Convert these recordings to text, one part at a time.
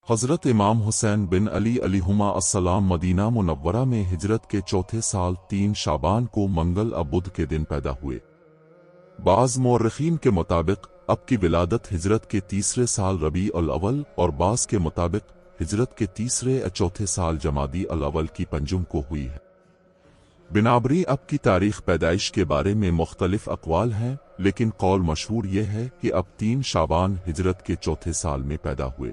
حضرت امام حسین بن علی علیہما السلام مدینہ منورہ میں ہجرت کے چوتھے سال 3 شعبان کو منگل بدھ کے دن پیدا ہوئے۔ بعض مورخین کے مطابق اب کی ولادت ہجرت کے تیسرے سال ربیع الاول اور بعض کے مطابق ہجرت کے تیسرے یا چوتھے سال جمادی الاول کی پنجم کو ہوئی ہے۔ بنابری اب کی تاریخ پیدائش کے بارے میں مختلف اقوال ہیں، لیکن قول مشہور یہ ہے کہ اب 3 شعبان ہجرت کے چوتھے سال میں پیدا ہوئے۔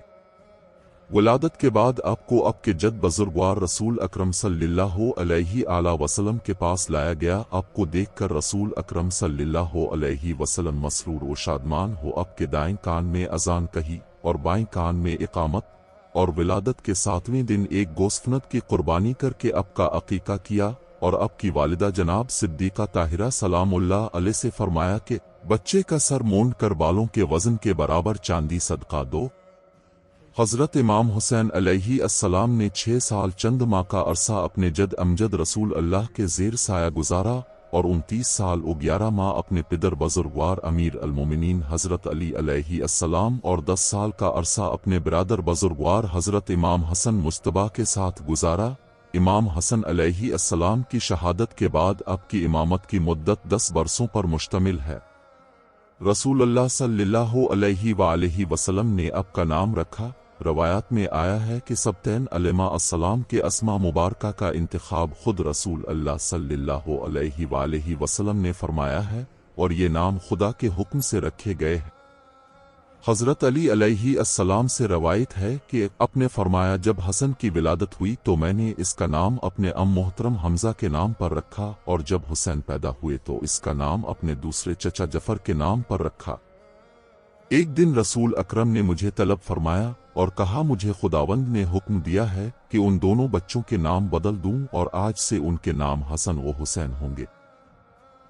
ولادت کے بعد آپ کو اب کے جد بزرگوار رسول اکرم صلی اللہ علیہ وآلہ وسلم کے پاس لایا گیا۔ آپ کو دیکھ کر رسول اکرم صلی اللہ علیہ وسلم مسرور و شادمان ہو آپ کے دائیں کان میں اذان کہی اور بائیں کان میں اقامت، اور ولادت کے 7ویں دن ایک گوسفند کی قربانی کر کے آپ کا عقیقہ کیا، اور آپ کی والدہ جناب صدیقہ طاہرہ سلام اللہ علیہ سے فرمایا کہ بچے کا سر مونڈ کر بالوں کے وزن کے برابر چاندی صدقہ دو۔ حضرت امام حسین علیہ السلام نے 6 سال چند ماہ کا عرصہ اپنے جد امجد رسول اللہ کے زیر سایہ گزارا، اور 29 سال و 11 ماہ اپنے پدر بزرگوار امیر المومنین حضرت علی علیہ السلام اور 10 سال کا عرصہ اپنے برادر بزرگوار حضرت امام حسن مجتبیٰ کے ساتھ گزارا۔ امام حسن علیہ السلام کی شہادت کے بعد آپ کی امامت کی مدت 10 برسوں پر مشتمل ہے۔ رسول اللہ صلی اللہ علیہ وآلہ وسلم نے آپ کا نام رکھا۔ روایات میں آیا ہے کہ سبتین علیہ السلام کے اسماء مبارکہ کا انتخاب خود رسول اللہ صلی اللہ علیہ وآلہ وسلم نے فرمایا ہے، اور یہ نام خدا کے حکم سے رکھے گئے ہیں۔ حضرت علی علیہ السلام سے روایت ہے کہ آپ نے فرمایا، جب حسن کی ولادت ہوئی تو میں نے اس کا نام اپنے محترم حمزہ کے نام پر رکھا، اور جب حسین پیدا ہوئے تو اس کا نام اپنے دوسرے چچا جعفر کے نام پر رکھا۔ ایک دن رسول اکرم نے مجھے طلب فرمایا اور کہا، مجھے خداوند نے حکم دیا ہے کہ ان دونوں بچوں کے نام بدل دوں، اور آج سے ان کے نام حسن و حسین ہوں گے۔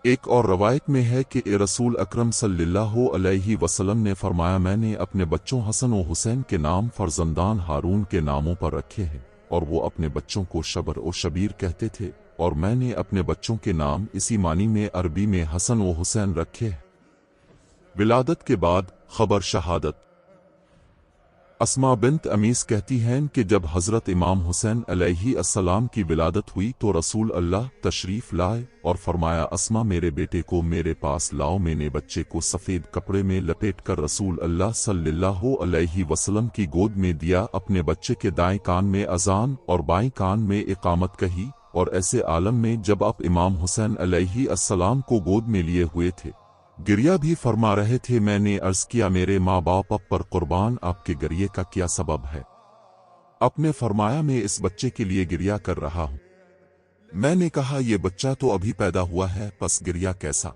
ایک اور روایت میں ہے کہ رسول اکرم صلی اللہ علیہ وسلم نے فرمایا، میں نے اپنے بچوں حسن و حسین کے نام فرزندان ہارون کے ناموں پر رکھے ہیں، اور وہ اپنے بچوں کو شبر و شبیر کہتے تھے، اور میں نے اپنے بچوں کے نام اسی معنی میں عربی میں حسن و حسین رکھے ہیں۔ ولادت کے بعد خبر شہادت۔ اسماء بنت امیس کہتی ہیں کہ جب حضرت امام حسین علیہ السلام کی ولادت ہوئی تو رسول اللہ تشریف لائے اور فرمایا، اسماء میرے بیٹے کو میرے پاس لاؤ۔ میں نے بچے کو سفید کپڑے میں لپیٹ کر رسول اللہ صلی اللہ علیہ وسلم کی گود میں دیا، اپنے بچے کے دائیں کان میں اذان اور بائیں کان میں اقامت کہی، اور ایسے عالم میں جب آپ امام حسین علیہ السلام کو گود میں لیے ہوئے تھے، گریہ بھی فرما رہے تھے، میں نے عرض کیا، میرے ماں باپ پر قربان، آپ کے گریے کا کیا سبب ہے؟ آپ نے فرمایا، میں اس بچے کے لیے گریہ کر رہا ہوں۔ میں نے کہا، یہ بچہ تو ابھی پیدا ہوا ہے، پس گریہ کیسا؟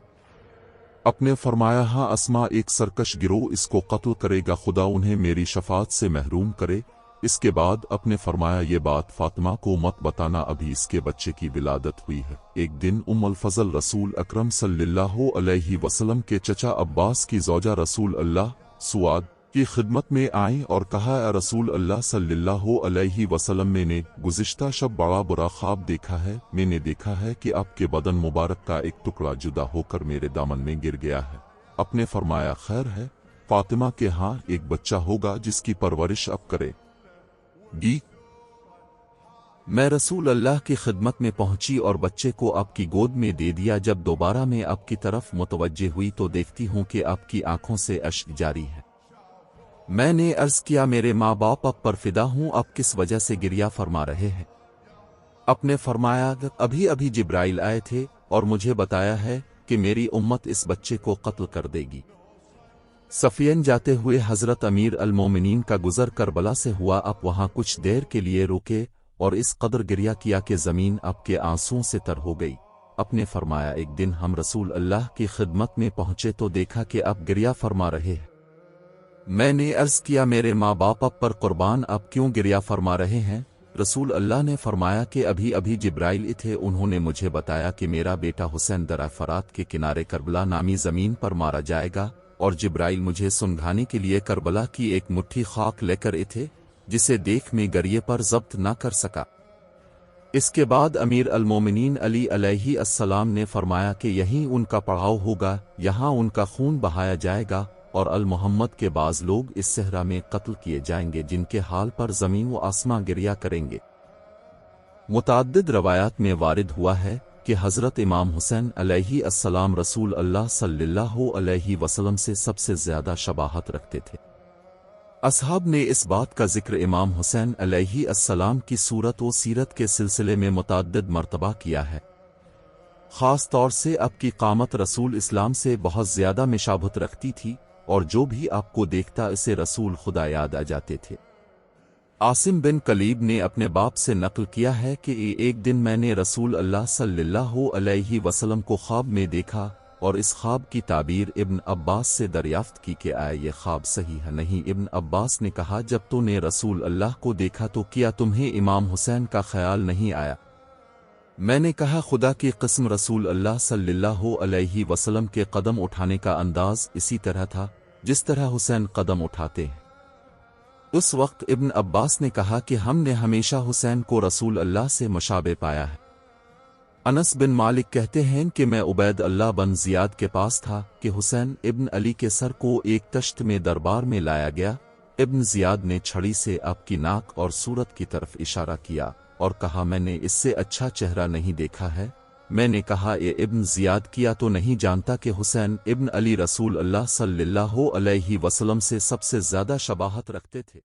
آپ نے فرمایا، ہاں اسماء، ایک سرکش گروہ اس کو قتل کرے گا، خدا انہیں میری شفاعت سے محروم کرے۔ اس کے بعد آپ نے فرمایا، یہ بات فاطمہ کو مت بتانا، ابھی اس کے بچے کی ولادت ہوئی ہے۔ ایک دن الفضل رسول اکرم صلی اللہ علیہ وسلم کے چچا عباس کی زوجہ رسول اللہ سعاد کی خدمت میں آئیں اور کہا، اے رسول اللہ صلی اللہ علیہ وسلم، میں نے گزشتہ شب بڑا برا خواب دیکھا ہے۔ میں نے دیکھا ہے کہ آپ کے بدن مبارک کا ایک ٹکڑا جدا ہو کر میرے دامن میں گر گیا ہے۔ آپ نے فرمایا، خیر ہے، فاطمہ کے ہاں ایک بچہ ہوگا جس کی پرورش آپ کرے گی۔ میں رسول اللہ کی خدمت میں پہنچی اور بچے کو آپ کی گود میں دے دیا۔ جب دوبارہ میں آپ کی طرف متوجہ ہوئی تو دیکھتی ہوں کہ آپ کی آنکھوں سے اشک جاری ہے۔ میں نے عرض کیا، میرے ماں باپ آپ پر فدا ہوں، آپ کس وجہ سے گریہ فرما رہے ہیں؟ آپ نے فرمایا، ابھی جبرائیل آئے تھے اور مجھے بتایا ہے کہ میری امت اس بچے کو قتل کر دے گی۔ صفین جاتے ہوئے حضرت امیر المومنین کا گزر کربلا سے ہوا، آپ وہاں کچھ دیر کے لیے رکے اور اس قدر گریہ کیا کہ زمین آپ کے آنسوؤں سے تر ہو گئی۔ آپ نے فرمایا، ایک دن ہم رسول اللہ کی خدمت میں پہنچے تو دیکھا کہ آپ گریہ فرما رہے ہیں۔ میں نے عرض کیا، میرے ماں باپ آپ پر قربان، آپ کیوں گریہ فرما رہے ہیں؟ رسول اللہ نے فرمایا کہ ابھی جبرائیل تھے، انہوں نے مجھے بتایا کہ میرا بیٹا حسین درہ فرات کے کنارے کربلا نامی زمین پر مارا جائے گا، اور جبرائیل مجھے سنگھانے کے لیے کربلا کی ایک مٹھی خاک لے کر تھے، جسے دیکھ میں گریے پر ضبط نہ کر سکا۔ اس کے بعد امیر المومنین علی علیہ السلام نے فرمایا کہ یہیں ان کا پڑاؤ ہوگا، یہاں ان کا خون بہایا جائے گا، اور المحمد کے بعض لوگ اس صحرا میں قتل کیے جائیں گے جن کے حال پر زمین و آسماں گریا کریں گے۔ متعدد روایات میں وارد ہوا ہے کہ حضرت امام حسین علیہ السلام رسول اللہ صلی اللہ علیہ وسلم سے سب سے زیادہ شباہت رکھتے تھے۔ اصحاب نے اس بات کا ذکر امام حسین علیہ السلام کی صورت و سیرت کے سلسلے میں متعدد مرتبہ کیا ہے، خاص طور سے آپ کی قامت رسول اسلام سے بہت زیادہ مشابہت رکھتی تھی، اور جو بھی آپ کو دیکھتا اسے رسول خدا یاد آ جاتے تھے۔ عاصم بن کلیب نے اپنے باپ سے نقل کیا ہے کہ ایک دن میں نے رسول اللہ صلی اللہ علیہ وسلم کو خواب میں دیکھا اور اس خواب کی تعبیر ابن عباس سے دریافت کی کہ آیا یہ خواب صحیح ہے نہیں۔ ابن عباس نے کہا جب تو نے رسول اللہ کو دیکھا تو کیا تمہیں امام حسین کا خیال نہیں آیا؟ میں نے کہا خدا کی قسم رسول اللہ صلی اللہ علیہ وسلم کے قدم اٹھانے کا انداز اسی طرح تھا جس طرح حسین قدم اٹھاتے ہیں۔ اس وقت ابن عباس نے کہا کہ ہم نے ہمیشہ حسین کو رسول اللہ سے مشابہ پایا ہے۔ انس بن مالک کہتے ہیں کہ میں عبید اللہ بن زیاد کے پاس تھا کہ حسین ابن علی کے سر کو ایک تشت میں دربار میں لایا گیا۔ ابن زیاد نے چھڑی سے آپ کی ناک اور صورت کی طرف اشارہ کیا اور کہا میں نے اس سے اچھا چہرہ نہیں دیکھا ہے۔ میں نے کہا اے ابن زیاد کیا تو نہیں جانتا کہ حسین ابن علی رسول اللہ صلی اللہ علیہ وسلم سے سب سے زیادہ شباہت رکھتے تھے؟